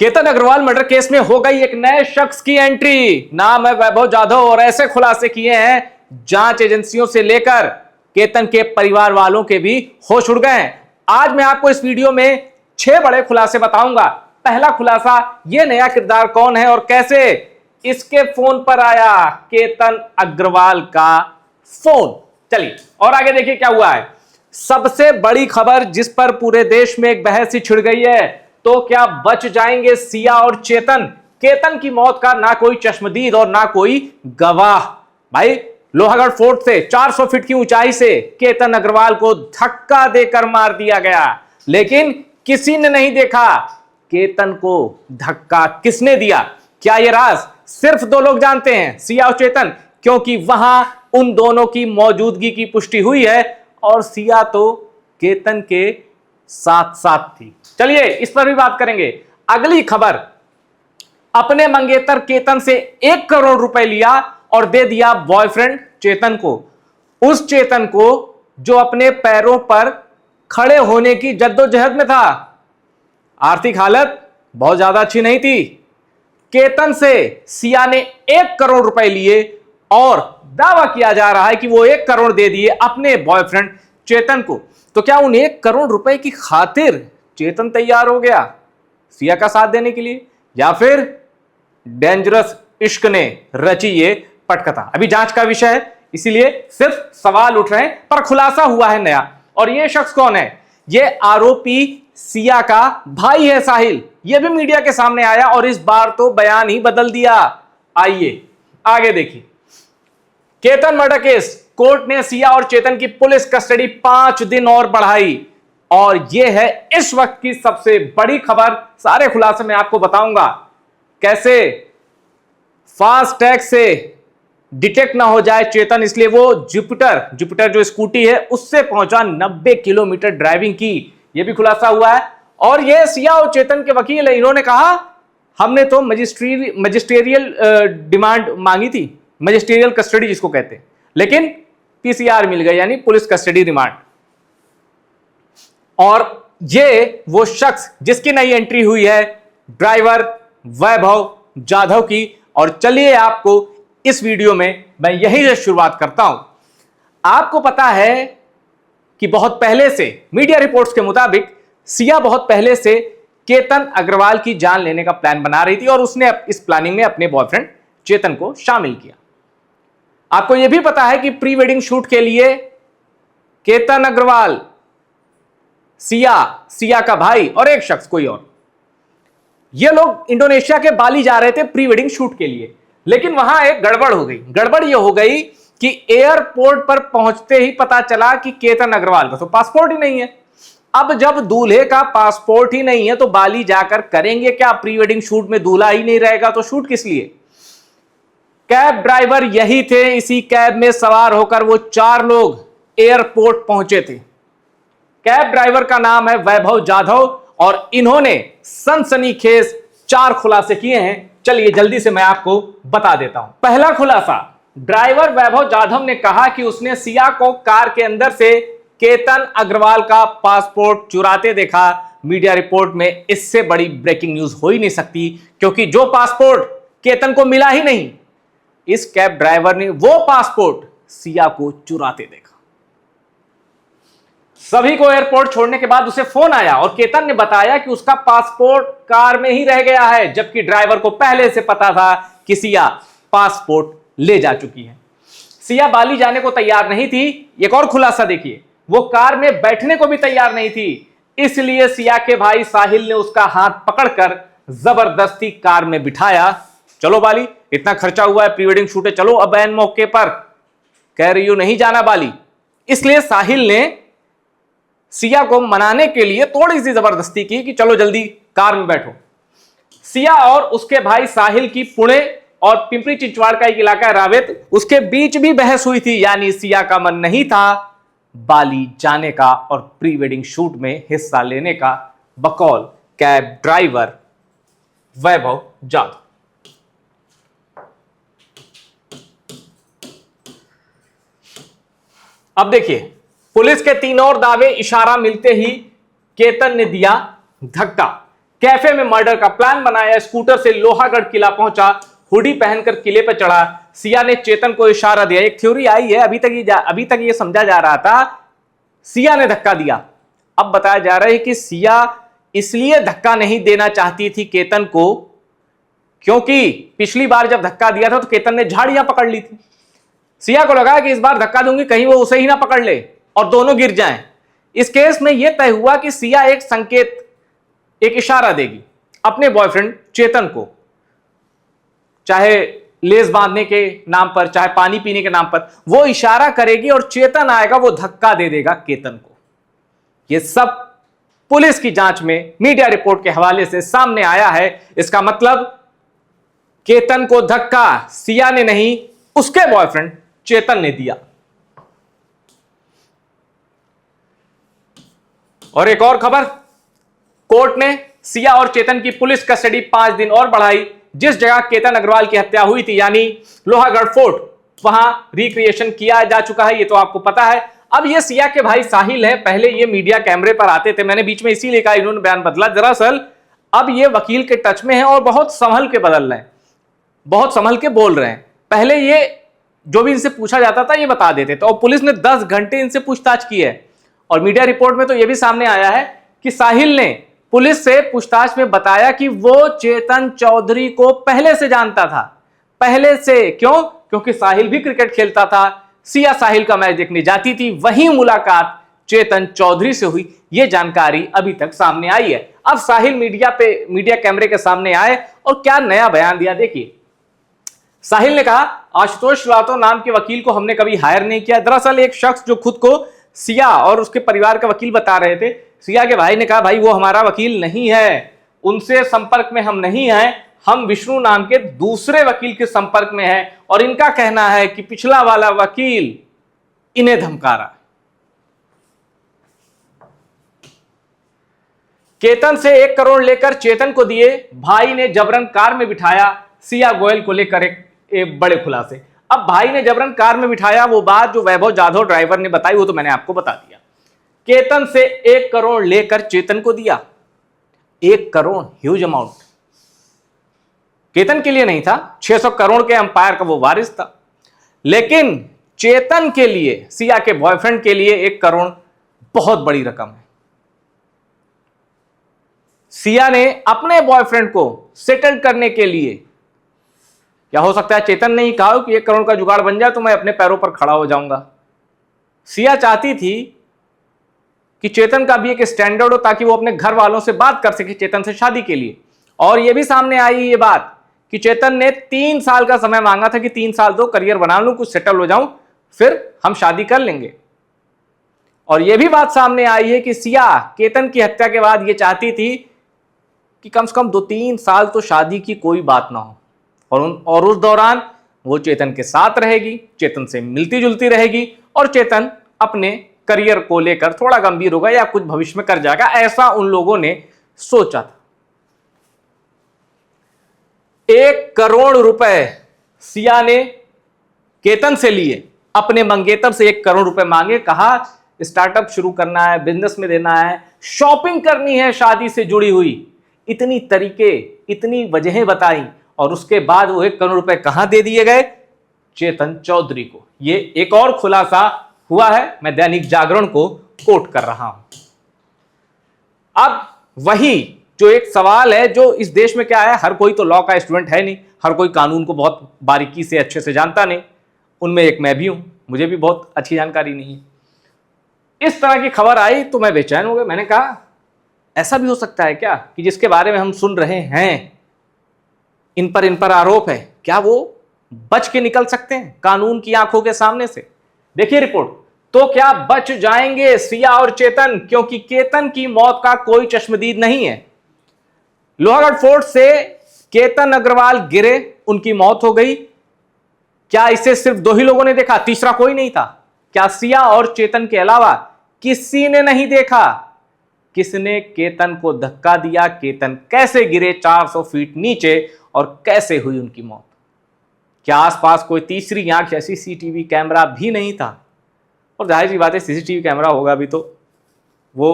Ketan Agarwal murder case में हो गई एक नए शख्स की एंट्री। नाम है वैभव जाधव और ऐसे खुलासे किए हैं जांच एजेंसियों से लेकर केतन के परिवार वालों के भी होश उड़ गए हैं। आज मैं आपको इस वीडियो में 6 बड़े खुलासे बताऊंगा। पहला खुलासा, यह नया किरदार कौन है और कैसे इसके फोन पर आया केतन अग्रवाल का फोन। चलिए और आगे देखिए क्या हुआ है। सबसे बड़ी खबर जिस पर पूरे देश में एक बहस ही छिड़ गई है, तो क्या बच जाएंगे सिया और चेतन? केतन की मौत का ना कोई चश्मदीद और ना कोई गवाह। भाई, लोहागढ़ फोर्ट से 400 फीट की ऊंचाई से केतन अग्रवाल को धक्का देकर मार दिया गया, लेकिन किसी ने नहीं देखा केतन को धक्का किसने दिया। क्या यह राज सिर्फ 2 लोग जानते हैं, सिया और चेतन? क्योंकि वहां उन दोनों की मौजूदगी की पुष्टि हुई है और सिया तो केतन के साथ साथ थी। चलिए इस पर भी बात करेंगे। अगली खबर, अपने मंगेतर केतन से 1 करोड़ रुपए लिया और दे दिया बॉयफ्रेंड चेतन को। उस चेतन को जो अपने पैरों पर खड़े होने की जद्दोजहद में था। आर्थिक हालत बहुत ज्यादा अच्छी नहीं थी। केतन से सिया ने 1 करोड़ रुपए लिए और दावा किया जा रहा है कि वो 1 करोड़ दे दिए अपने बॉयफ्रेंड चेतन को। तो क्या उन 1 करोड़ रुपए की खातिर चेतन तैयार हो गया सिया का साथ देने के लिए, या फिर डेंजरस इश्क ने रची ये पटकथा? अभी जांच का विषय है, इसीलिए सिर्फ सवाल उठ रहे हैं, पर खुलासा हुआ है नया। और ये शख्स कौन है? ये आरोपी सिया का भाई है साहिल। ये भी मीडिया के सामने आया और इस बार तो बयान ही बदल दिया। आइए आगे देखिए। केतन मर्डर केस, कोर्ट ने सिया और चेतन की पुलिस कस्टडी 5 दिन और बढ़ाई और यह है इस वक्त की सबसे बड़ी खबर। सारे खुलासे मैं आपको बताऊंगा कैसे फास्ट टैग से डिटेक्ट ना हो जाए चेतन, इसलिए वो जुपिटर जो स्कूटी है उससे पहुंचा 90 किलोमीटर ड्राइविंग की। यह भी खुलासा हुआ है। और यह सिया और चेतन के वकील है, इन्होंने कहा हमने तो मजिस्ट्रियल डिमांड मांगी थी, मजिस्ट्रियल कस्टडी जिसको कहते हैं, लेकिन पीसीआर मिल गई, यानी पुलिस कस्टडी रिमांड। और ये वो शख्स जिसकी नई एंट्री हुई है, ड्राइवर वैभव जाधव की। और चलिए आपको इस वीडियो में मैं यहीं से शुरुआत करता हूं। आपको पता है कि बहुत पहले से मीडिया रिपोर्ट्स के मुताबिक सिया बहुत पहले से केतन अग्रवाल की जान लेने का प्लान बना रही थी और उसने इस प्लानिंग में अपने बॉयफ्रेंड चेतन को शामिल किया। आपको यह भी पता है कि प्री वेडिंग शूट के लिए केतन अग्रवाल, सिया का भाई और एक शख्स कोई और, ये लोग इंडोनेशिया के बाली जा रहे थे प्री वेडिंग शूट के लिए। लेकिन वहां एक गड़बड़ हो गई। गड़बड़ यह हो गई कि एयरपोर्ट पर पहुंचते ही पता चला कि केतन अग्रवाल का तो पासपोर्ट ही नहीं है। अब जब दूल्हे का पासपोर्ट ही नहीं है तो बाली जाकर करेंगे क्या? प्री वेडिंग शूट में दूल्हा ही नहीं रहेगा तो शूट किस लिए? कैब ड्राइवर यही थे। इसी कैब में सवार होकर वो 4 लोग एयरपोर्ट पहुंचे थे। कैब ड्राइवर का नाम है वैभव जाधव और इन्होंने सनसनीखेज 4 खुलासे किए हैं। चलिए जल्दी से मैं आपको बता देता हूं। पहला खुलासा, ड्राइवर वैभव जाधव ने कहा कि उसने सिया को कार के अंदर से केतन अग्रवाल का पासपोर्ट चुराते देखा। मीडिया रिपोर्ट में इससे बड़ी ब्रेकिंग न्यूज हो ही नहीं सकती, क्योंकि जो पासपोर्ट केतन को मिला ही नहीं, इस कैब ड्राइवर ने वो पासपोर्ट सिया को चुराते देखा। सभी को एयरपोर्ट छोड़ने के बाद उसे फोन आया और केतन ने बताया कि उसका पासपोर्ट कार में ही रह गया है, जबकि ड्राइवर को पहले से पता था कि सिया पासपोर्ट ले जा चुकी है। सिया बाली जाने को तैयार नहीं थी। एक और खुलासा देखिए, वो कार में बैठने को भी तैयार नहीं थी, इसलिए सिया के भाई साहिल ने उसका हाथ पकड़कर जबरदस्ती कार में बिठाया। चलो बाली, इतना खर्चा हुआ है, प्री वेडिंग शूट है, चलो। अब एन मौके पर कह रही हो नहीं जाना बाली, इसलिए साहिल ने सिया को मनाने के लिए थोड़ी सी जबरदस्ती की कि चलो जल्दी कार में बैठो। सिया और उसके भाई साहिल की पुणे और पिंपरी चिंचवाड़ का एक इलाका है रावेत, उसके बीच भी बहस हुई थी। यानी सिया का मन नहीं था बाली जाने का और प्री वेडिंग शूट में हिस्सा लेने का, बकौल कैब ड्राइवर वैभव जाधव। अब देखिए, पुलिस के 3 और दावे इशारा मिलते ही केतन ने दिया धक्का। कैफे में मर्डर का प्लान बनाया, स्कूटर से लोहागढ़ किला पहुंचा, हुडी पहनकर किले पर चढ़ा। सिया ने चेतन को इशारा दिया। एक थ्योरी आई है, अभी तक ये समझा जा रहा था सिया ने धक्का दिया। अब बताया जा रहा है कि सिया इसलिए धक्का नहीं देना चाहती थी केतन को क्योंकि पिछली बार जब धक्का दिया था तो केतन ने झाड़ियां पकड़ ली थी। सिया को लगा कि इस बार धक्का दूंगी कहीं वो उसे ही ना पकड़ ले और दोनों गिर जाएं। इस केस में यह तय हुआ कि सिया एक संकेत, एक इशारा देगी अपने बॉयफ्रेंड चेतन को, चाहे लेस बांधने के नाम पर, चाहे पानी पीने के नाम पर। वो इशारा करेगी और चेतन आएगा, वो धक्का दे देगा केतन को। यह सब पुलिस की जांच में मीडिया रिपोर्ट के हवाले से सामने आया है। इसका मतलब केतन को धक्का सिया ने नहीं, उसके बॉयफ्रेंड चेतन ने दिया। और एक और खबर, कोर्ट ने सिया और चेतन की पुलिस कस्टडी 5 दिन और बढ़ाई। जिस जगह केतन अग्रवाल की हत्या हुई थी यानी लोहागढ़ फोर्ट, वहां रिक्रिएशन किया जा चुका है, ये तो आपको पता है। अब ये सिया के भाई साहिल है, पहले ये मीडिया कैमरे पर आते थे, मैंने बीच में इसीलिए कहा इन्होंने बयान बदला। दरअसल अब ये वकील के टच में है और बहुत संभल के बदल रहे हैं, बहुत संभल के बोल रहे हैं। पहले ये जो भी इनसे पूछा जाता था ये बता देते थे और पुलिस ने 10 घंटे इनसे पूछताछ की है। और मीडिया रिपोर्ट में तो यह भी सामने आया है कि साहिल ने पुलिस से पूछताछ में बताया कि वो चेतन चौधरी को पहले से जानता था। पहले से क्यों? क्योंकि साहिल भी क्रिकेट खेलता था, सिया साहिल का मैच देखने जाती थी, वही मुलाकात चेतन चौधरी से हुई। यह जानकारी अभी तक सामने आई है। अब साहिल मीडिया कैमरे के सामने आए और क्या नया बयान दिया, देखिए। साहिल ने कहा, आशुतोष श्रीवास्तव नाम के वकील को हमने कभी हायर नहीं किया। दरअसल एक शख्स जो खुद को सिया और उसके परिवार का वकील बता रहे थे, सिया के भाई ने कहा, भाई वो हमारा वकील नहीं है, उनसे संपर्क में हम नहीं हैं, हम विष्णु नाम के दूसरे वकील के संपर्क में हैं और इनका कहना है कि पिछला वाला वकील इन्हें धमका रहा। केतन से 1 करोड़ लेकर चेतन को दिए, भाई ने जबरन कार में बिठाया। सिया गोयल को लेकर एक बड़े खुलासे। अब भाई ने जबरन कार में बिठाया, वो बात जो वैभव जाधव ड्राइवर ने बताई वो तो मैंने आपको बता दिया। केतन से 1 करोड़ लेकर चेतन को दिया। 1 करोड़ ह्यूज अमाउंट केतन के लिए नहीं था, 600 करोड़ के अंपायर का वो वारिस था, लेकिन चेतन के लिए, सिया के बॉयफ्रेंड के लिए 1 करोड़ बहुत बड़ी रकम है। सिया ने अपने बॉयफ्रेंड को सेटल करने के लिए, क्या हो सकता है चेतन ने ही कहा कि 1 करोड़ का जुगाड़ बन जाए तो मैं अपने पैरों पर खड़ा हो जाऊंगा। सिया चाहती थी कि चेतन का भी एक स्टैंडर्ड हो ताकि वो अपने घर वालों से बात कर सके चेतन से शादी के लिए। और यह भी सामने आई ये बात कि चेतन ने 3 साल का समय मांगा था कि 3 साल दो, करियर बना लूं, कुछ सेटल हो जाऊं, फिर हम शादी कर लेंगे। और यह भी बात सामने आई है कि सिया केतन की हत्या के बाद यह चाहती थी कि कम से कम 2-3 साल तो शादी की कोई बात ना हो और उस दौरान वो चेतन के साथ रहेगी, चेतन से मिलती जुलती रहेगी और चेतन अपने करियर को लेकर थोड़ा गंभीर होगा या कुछ भविष्य में कर जाएगा, ऐसा उन लोगों ने सोचा था। 1 करोड़ रुपए सिया ने केतन से लिए, अपने मंगेतर से 1 करोड़ रुपए मांगे, कहा स्टार्टअप शुरू करना है, बिजनेस में देना है, शॉपिंग करनी है शादी से जुड़ी हुई। इतनी तरीके, इतनी वजहें बताई और उसके बाद वो 1 करोड़ रुपए कहां दे दिए गए? चेतन चौधरी को। ये एक और खुलासा हुआ है, मैं दैनिक जागरण को कोट कर रहा हूं। अब वही जो एक सवाल है जो इस देश में क्या है, हर कोई तो लॉ का स्टूडेंट है नहीं, हर कोई कानून को बहुत बारीकी से अच्छे से जानता नहीं, उनमें एक मैं भी हूं, मुझे भी बहुत अच्छी जानकारी नहीं है। इस तरह की खबर आई तो मैं बेचैन हो गया। मैंने कहा ऐसा भी हो सकता है क्या कि जिसके बारे में हम सुन रहे हैं, इन पर आरोप है, क्या वो बच के निकल सकते हैं कानून की आंखों के सामने से? देखिए रिपोर्ट। तो क्या बच जाएंगे सिया और चेतन? क्योंकि केतन की मौत का कोई चश्मदीद नहीं है। लोहागढ़ फोर्ट से केतन अग्रवाल गिरे, उनकी मौत हो गई। क्या इसे सिर्फ 2 ही लोगों ने देखा, तीसरा कोई नहीं था? क्या सिया और चेतन के अलावा किसी ने नहीं देखा किसने केतन को धक्का दिया, केतन कैसे गिरे 400 फीट नीचे और कैसे हुई उनकी मौत? क्या आसपास कोई तीसरी आंख या सीसीटीवी कैमरा भी नहीं था? और जाहिर सी बात है सीसीटीवी कैमरा होगा भी तो वो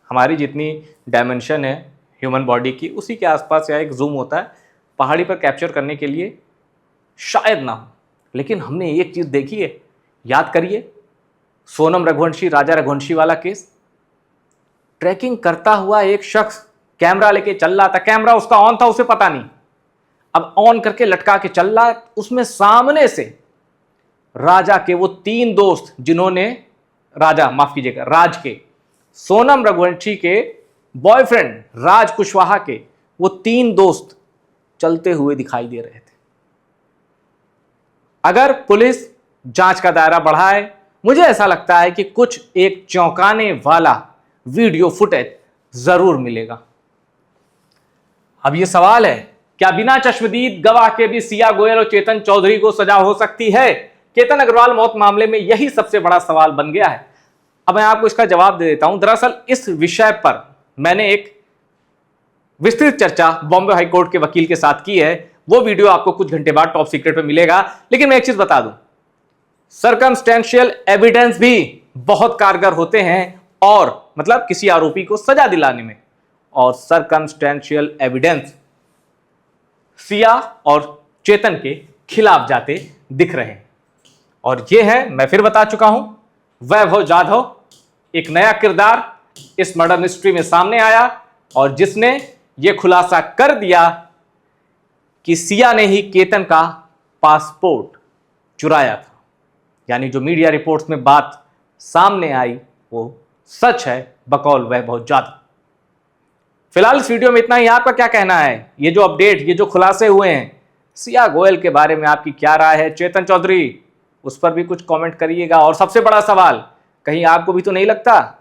हमारी जितनी डायमेंशन है, ह्यूमन बॉडी की, उसी के आसपास या एक जूम होता है पहाड़ी पर कैप्चर करने के लिए, शायद ना हो। लेकिन हमने एक चीज देखी है, याद करिए सोनम रघुवंशी, राजा रघुवंशी वाला केस। ट्रैकिंग करता हुआ एक शख्स कैमरा लेके चल रहा था, कैमरा उसका ऑन था, उसे पता नहीं, अब ऑन करके लटका के चल रहा, उसमें सामने से राजा के वो 3 दोस्त, जिन्होंने राजा माफ कीजिएगा राज के, सोनम रघुवंशी के बॉयफ्रेंड राज कुशवाहा के वो 3 दोस्त चलते हुए दिखाई दे रहे थे। अगर पुलिस जांच का दायरा बढ़ाए, मुझे ऐसा लगता है कि कुछ एक चौंकाने वाला वीडियो फुटेज जरूर मिलेगा। अब यह सवाल है, क्या बिना चश्मदीद गवाह के भी सिया गोयल और चेतन चौधरी को सजा हो सकती है? केतन अग्रवाल मौत मामले में यही सबसे बड़ा सवाल बन गया है। अब मैं आपको इसका जवाब दे देता हूं। दरअसल इस विषय पर मैंने एक विस्तृत चर्चा बॉम्बे हाईकोर्ट के वकील के साथ की है। वो वीडियो आपको कुछ घंटे बाद टॉप सीक्रेट पे मिलेगा। लेकिन मैं एक चीज बता दूं, सर्कमस्टेंशियल एविडेंस भी बहुत कारगर होते हैं, और मतलब किसी आरोपी को सजा दिलाने में। और सर्कमस्टेंशियल एविडेंस सिया और चेतन के खिलाफ जाते दिख रहे हैं। और यह है, मैं फिर बता चुका हूं, वैभव जाधव एक नया किरदार इस मर्डर मिस्ट्री में सामने आया, और जिसने यह खुलासा कर दिया कि सिया ने ही केतन का पासपोर्ट चुराया था। यानी जो मीडिया रिपोर्ट्स में बात सामने आई वो सच है बकौल वैभव जाधव। फिलहाल इस वीडियो में इतना ही। आपका क्या कहना है? ये जो अपडेट, ये जो खुलासे हुए हैं सिया गोयल के बारे में, आपकी क्या राय है? चेतन चौधरी, उस पर भी कुछ कमेंट करिएगा। और सबसे बड़ा सवाल, कहीं आपको भी तो नहीं लगता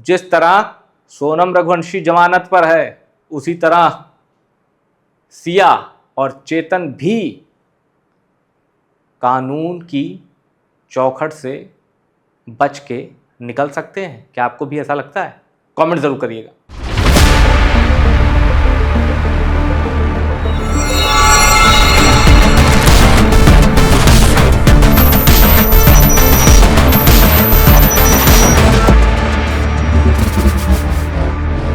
जिस तरह सोनम रघुवंशी जमानत पर है, उसी तरह सिया और चेतन भी कानून की चौखट से बच के निकल सकते हैं? क्या आपको भी ऐसा लगता है? कमेंट जरूर करिएगा।